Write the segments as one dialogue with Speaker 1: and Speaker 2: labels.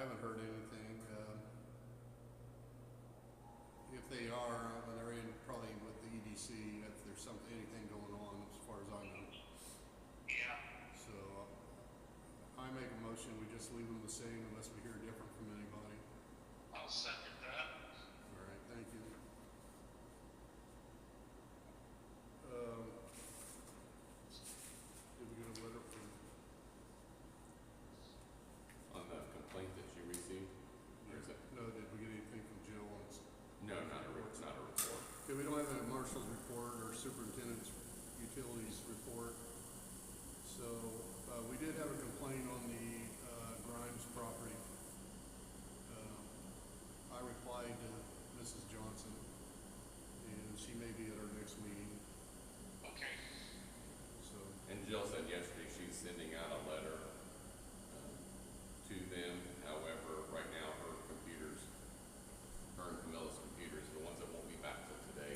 Speaker 1: haven't heard anything. If they are, they're in probably with the EDC if there's anything going on, as far as I know.
Speaker 2: Yeah.
Speaker 1: So I make a motion, we just leave them the same unless we hear different from anybody.
Speaker 2: I'll second that.
Speaker 1: All right, thank you. Did we get a letter from?
Speaker 3: On the complaint that you received? Or is it?
Speaker 1: No, did we get anything from Jill on?
Speaker 3: No, not a report.
Speaker 1: Okay, we don't have a marshal's report or superintendent's utilities report. So we did have a complaint on the Grimes property. I replied to Mrs. Johnson, and she may be at our next meeting.
Speaker 2: Okay.
Speaker 1: So
Speaker 3: And Jill said yesterday she's sending out a letter to them. However, right now her and Camilla's computers, the ones that won't be back till today,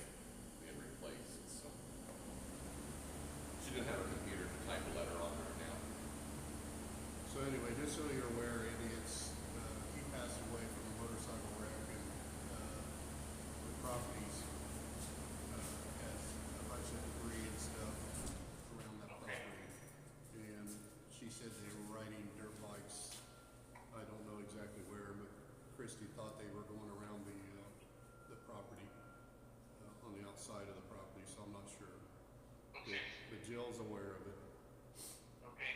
Speaker 3: being replaced. So she didn't have a computer to type a letter on right now.
Speaker 1: So anyway, just so you're aware, Andy, he passed away from a motorcycle wreck, and the properties had a bunch of debris and stuff around that property. And she said they were riding dirt bikes. I don't know exactly where, but Christy thought they were going around the property, on the outside of the property, so I'm not sure.
Speaker 2: Okay.
Speaker 1: But Jill's aware of it.
Speaker 2: Okay.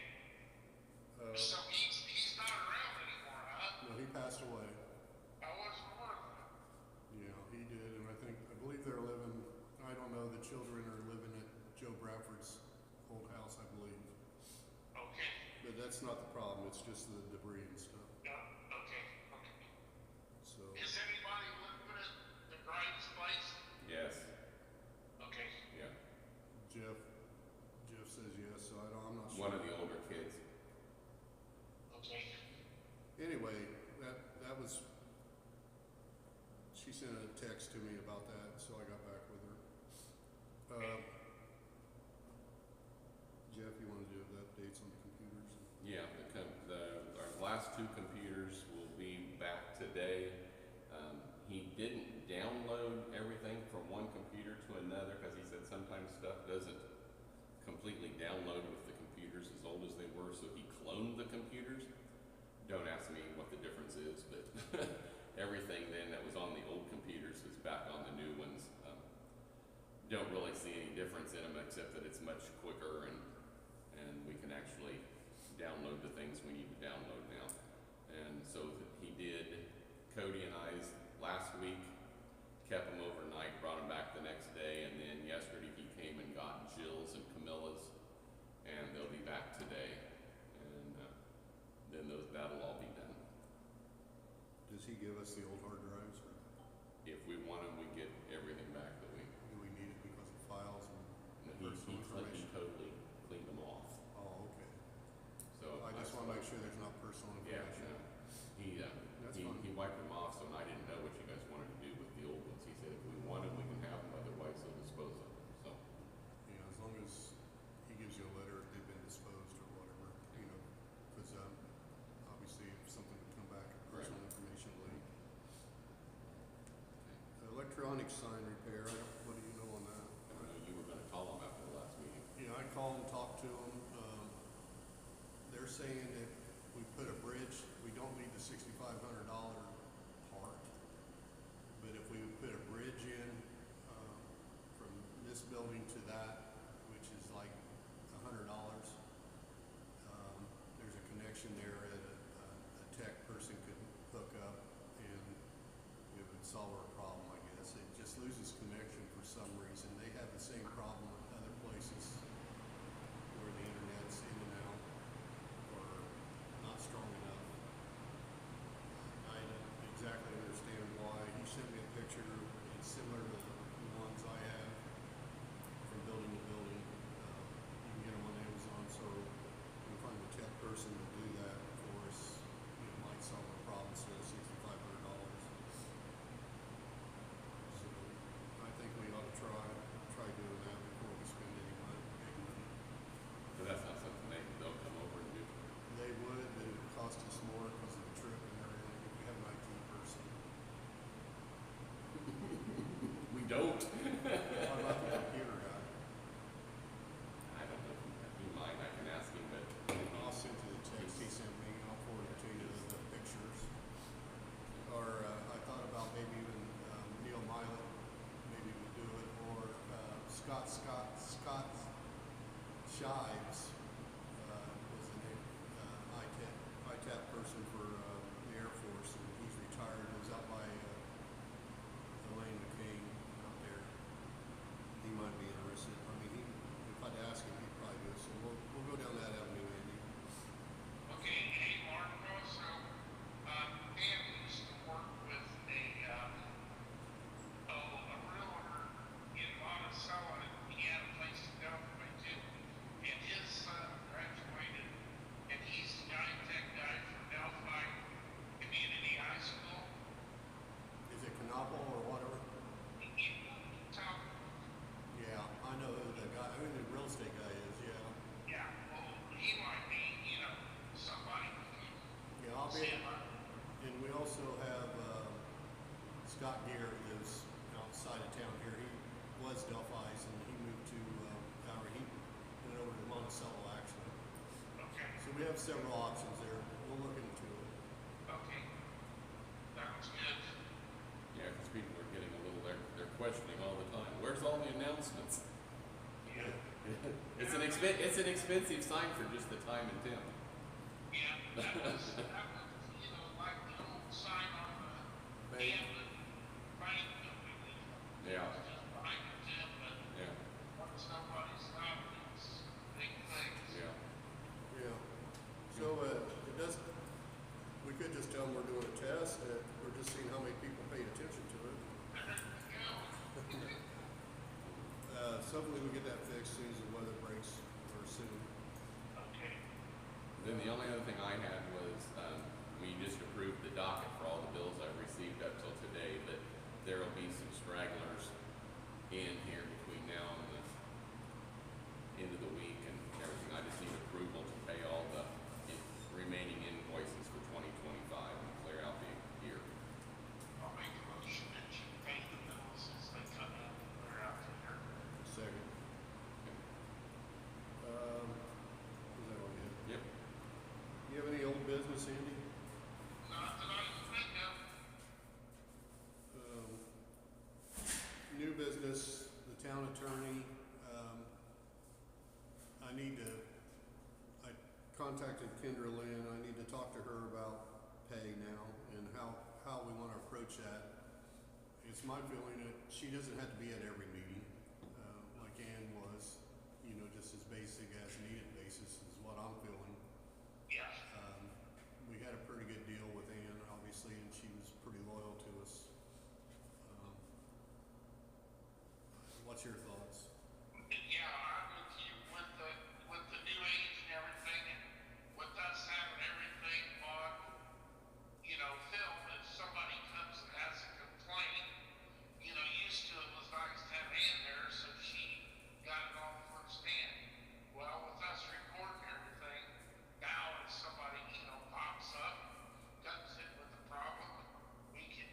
Speaker 2: So he's not around anymore, huh?
Speaker 1: No, he passed away.
Speaker 2: I wasn't aware of that.
Speaker 1: Yeah, he did, and I believe they're living, I don't know, the children are living at Joe Bradford's old house, I believe.
Speaker 2: Okay.
Speaker 1: But that's not the problem, it's just the debris and stuff.
Speaker 2: Yeah. Okay. Okay.
Speaker 1: So,
Speaker 2: Is anybody living at the Grimes place?
Speaker 3: Yes.
Speaker 2: Okay.
Speaker 3: Yeah.
Speaker 1: Jeff says yes, so I'm not sure.
Speaker 3: One of the older kids.
Speaker 2: Okay.
Speaker 1: Anyway, that was, she sent a text to me about that, so I got back with her. Jeff, you want to do the updates on the computers?
Speaker 3: Yeah, our last two computers will be back today. He didn't download everything from one computer to another because he said sometimes stuff doesn't completely download with the computers as old as they were, so he cloned the computers. Don't ask me what the difference is, but everything then that was on the old computers is back on the new ones. Don't really see any difference in them except that it's much quicker and we can actually download the things we need to download now. And so he did Cody and I's last week, kept them overnight, brought them back the next day, and then yesterday he came and got Jill's and Camilla's, and they'll be back today. And then that'll all be done.
Speaker 1: Does he give us the old hard drives? Or
Speaker 3: If we want them, we get everything back that we.
Speaker 1: do we need it because of files and personal
Speaker 3: He
Speaker 1: information?
Speaker 3: totally cleaned them off.
Speaker 1: Oh, okay.
Speaker 3: So
Speaker 1: I just want to make sure there's not personal information.
Speaker 3: Yeah, he wiped them off, so I didn't know what you guys wanted to do with the old ones. He said if we want them, we can have them, otherwise he'll dispose of them. So
Speaker 1: Yeah, as long as he gives you a letter if they've been disposed or whatever, because obviously if something would come back, personal information leak. Electronic sign repair, what do you know on that?
Speaker 3: I know you were going to call them after the last meeting.
Speaker 1: Yeah, I called and talked to them. They're saying that we put a bridge, we don't need the $6,500 part, but if we would put a bridge in from this building to that, which is like $100, there's a connection there that a tech person could hook up and it would solve our problem, I guess. It just loses connection for some reason. They have the same problem in other places where the internet's in and out or not strong enough. Shives, was the name, ITAP person for, the Air Force, and he's retired, lives out by, Elaine McCain out there. He might be interested. I mean, if I'd ask him, he'd probably do it, so we'll go down that avenue, Andy.
Speaker 2: Okay, hey, Mark, also, Dan used to work with a realtor in Monticello, and he had a place to go for too. And his son graduated, and he's the tech guy from Delphi Community High School.
Speaker 1: Is it Canopal or whatever?
Speaker 2: Tom,
Speaker 1: Yeah, I know who the guy, who the real estate guy is, yeah.
Speaker 2: yeah, well, he might be, somebody.
Speaker 1: Yeah, I'll be, and we also have, Scott Gear lives outside of town here. He was Delphi's and he moved to, he went over to Monticello actually.
Speaker 2: Okay,
Speaker 1: So we have several options there. We'll look into it.
Speaker 2: okay. Sounds good.
Speaker 3: Yeah, because people are getting a little, they're questioning all the time. Where's all the announcements?
Speaker 2: Yeah.
Speaker 3: It's an expensive sign for just the time and temp.
Speaker 2: Yeah, that was, like the old sign on the Camden Bank building.
Speaker 3: Yeah.
Speaker 2: It's just behind the gym, but
Speaker 3: Yeah,
Speaker 2: once somebody's stopping, it's big things.
Speaker 3: yeah.
Speaker 1: Yeah. So, it does, we could just tell them we're doing a test, that we're just seeing how many people paid attention to it. Hopefully we get that fixed as soon as the weather breaks, or soon.
Speaker 2: Okay.
Speaker 3: Then the only other thing I had was, we just approved the docket for all the bills I've received up till today, but there'll be some stragglers in here between now and the end of the week and everything. I just need approval to pay all the remaining invoices for 2025 and clear out the year.
Speaker 2: I'll make a motion that you pay the bills as they come in, they're out there.
Speaker 1: Second. Is that all you have?
Speaker 3: Yep.
Speaker 1: You have any old business, Andy?
Speaker 2: Not that I can think of.
Speaker 1: New business, the town attorney, I contacted Kendra Lynn, I need to talk to her about pay now and how we wanna approach that. It's my feeling that she doesn't have to be at every meeting, like Ann was, just as basic as needed basis is what I'm feeling.
Speaker 2: Yeah.
Speaker 1: We had a pretty good deal with Ann, obviously, and she was pretty loyal to us. What's your thoughts?
Speaker 2: Yeah, I'm with you with the new age and everything, and with us having everything on, film, if somebody comes and has a complaint, used to it was nice to have Ann there, so she got it all firsthand. Well, with us recording everything, now if somebody, pops up, comes in with a problem, we can,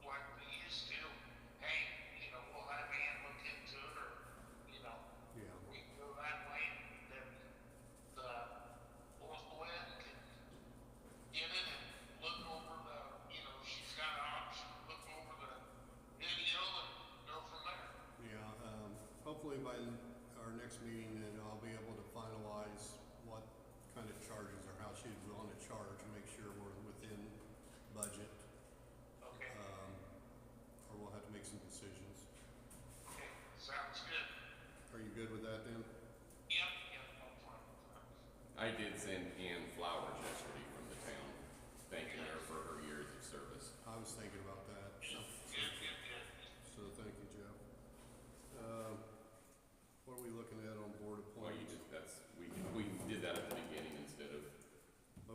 Speaker 2: like we used to, hey, we'll have Ann look into it, or,
Speaker 1: Yeah.
Speaker 2: we can go that way, and then the Lynn can get it and look over she's got an option, look over the video and go from there.
Speaker 1: Yeah, hopefully by our next meeting, then I'll be able to finalize what kind of charges or how she's willing to charge, and make sure we're within budget.
Speaker 2: Okay.
Speaker 1: Or we'll have to make some decisions.
Speaker 2: Okay, sounds good.
Speaker 1: Are you good with that then?
Speaker 2: Yep, I'm fine with that.
Speaker 3: I did send Ann flowers yesterday from the town, thanking her for her years of service.
Speaker 1: I was thinking about that.
Speaker 2: Good.
Speaker 1: So thank you, Jeff. What are we looking at on board
Speaker 3: Well,
Speaker 1: appointments?
Speaker 3: we did that at the beginning instead of,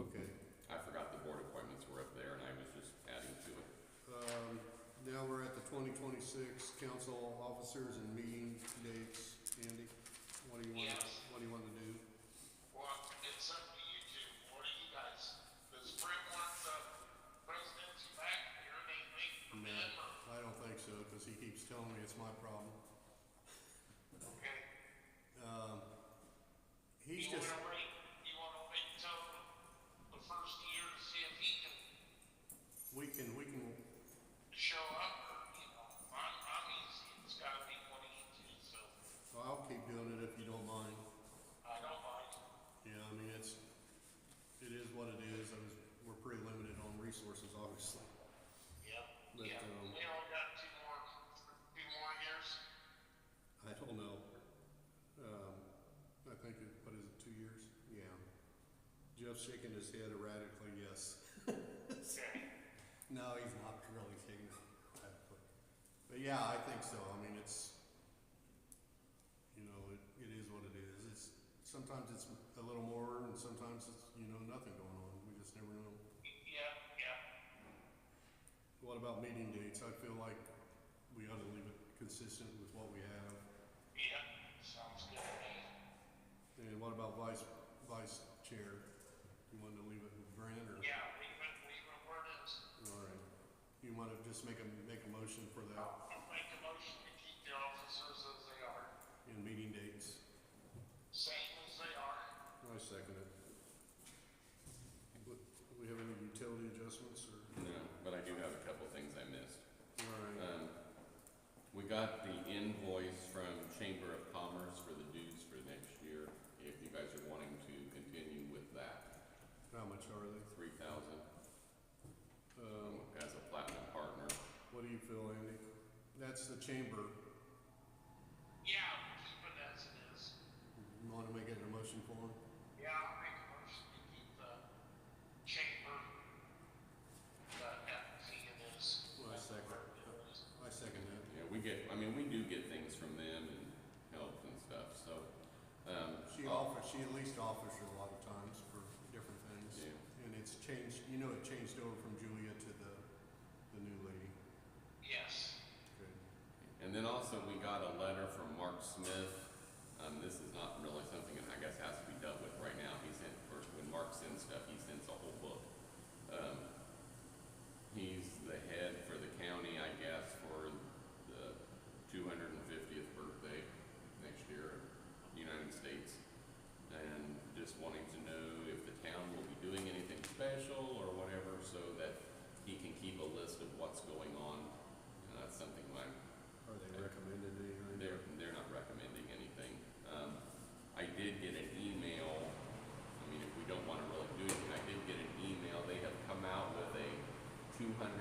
Speaker 1: Okay.
Speaker 3: I forgot the board appointments were up there and I was just adding to it.
Speaker 1: Now we're at the 2026 council officers and meeting dates. Andy, what do you want?
Speaker 2: Yes.
Speaker 1: What do you want to do?
Speaker 2: Well, it's up to you two. What do you guys? Does Brent want the presidency back? Your name made for
Speaker 1: No,
Speaker 2: him, or?
Speaker 1: I don't think so, because he keeps telling me it's my problem.
Speaker 2: Okay.
Speaker 1: He's
Speaker 2: You
Speaker 1: just,
Speaker 2: wanna wait until the first year to see if he can
Speaker 1: we can,
Speaker 2: show up, or, I'm easy. It's gotta be one of you two, so.
Speaker 1: I'll keep doing it if you don't mind. Jeff's shaking his head erratically, yes.
Speaker 2: Okay.
Speaker 1: No, he's not really shaking his head erratically. But yeah, I think so. I mean, it's, you know, it is what it is. Sometimes it's a little more and sometimes it's, you know, nothing going on. We just never know.
Speaker 2: Yeah, yeah.
Speaker 1: What about meeting dates? I feel like we ought to leave it consistent with what we have.
Speaker 2: Yeah, sounds good to me.
Speaker 1: And what about vice chair? You want to leave it with Grant or?
Speaker 2: Yeah, leave it where it is.
Speaker 1: All right. You want to just make a motion for that
Speaker 2: I'll make a motion to keep the officers as they are,
Speaker 1: in meeting dates?
Speaker 2: same as they are.
Speaker 1: I second it. Do we have any utility adjustments or?
Speaker 3: No, but I do have a couple things I missed.
Speaker 1: All right.
Speaker 3: We got the invoice from Chamber of Commerce for the dues for next year, if you guys are wanting to continue with that.
Speaker 1: How much are they?
Speaker 3: 3,000 as a platinum partner.
Speaker 1: What do you feel, Andy? That's the chamber.
Speaker 2: Yeah, keep it as it is.
Speaker 1: You want to make it a motion for them?
Speaker 2: Yeah, I'll make a motion to keep the chamber, at the fee it is.
Speaker 1: Well, I second. I second that.
Speaker 3: Yeah, we do get things from them and help and stuff, so.
Speaker 1: She at least offers her a lot of times for different things.
Speaker 3: Yeah.
Speaker 1: And it's changed, you know, it changed over from Julia to the new lady.
Speaker 2: Yes.
Speaker 1: Good.
Speaker 3: And then also we got a letter from Mark Smith. This is not really something that I guess has to be dealt with right now. When Mark sends stuff, he sends a whole book. He's the head for the county, I guess, for the 250th birthday next year, United States. And just wanting to know if the town will be doing anything special or whatever so that he can keep a list of what's going on. And that's something like
Speaker 1: Are they recommended anything?
Speaker 3: they're not recommending anything. I did get an email. I mean, if we don't want to really do anything, I did get an email. They have come out with a 250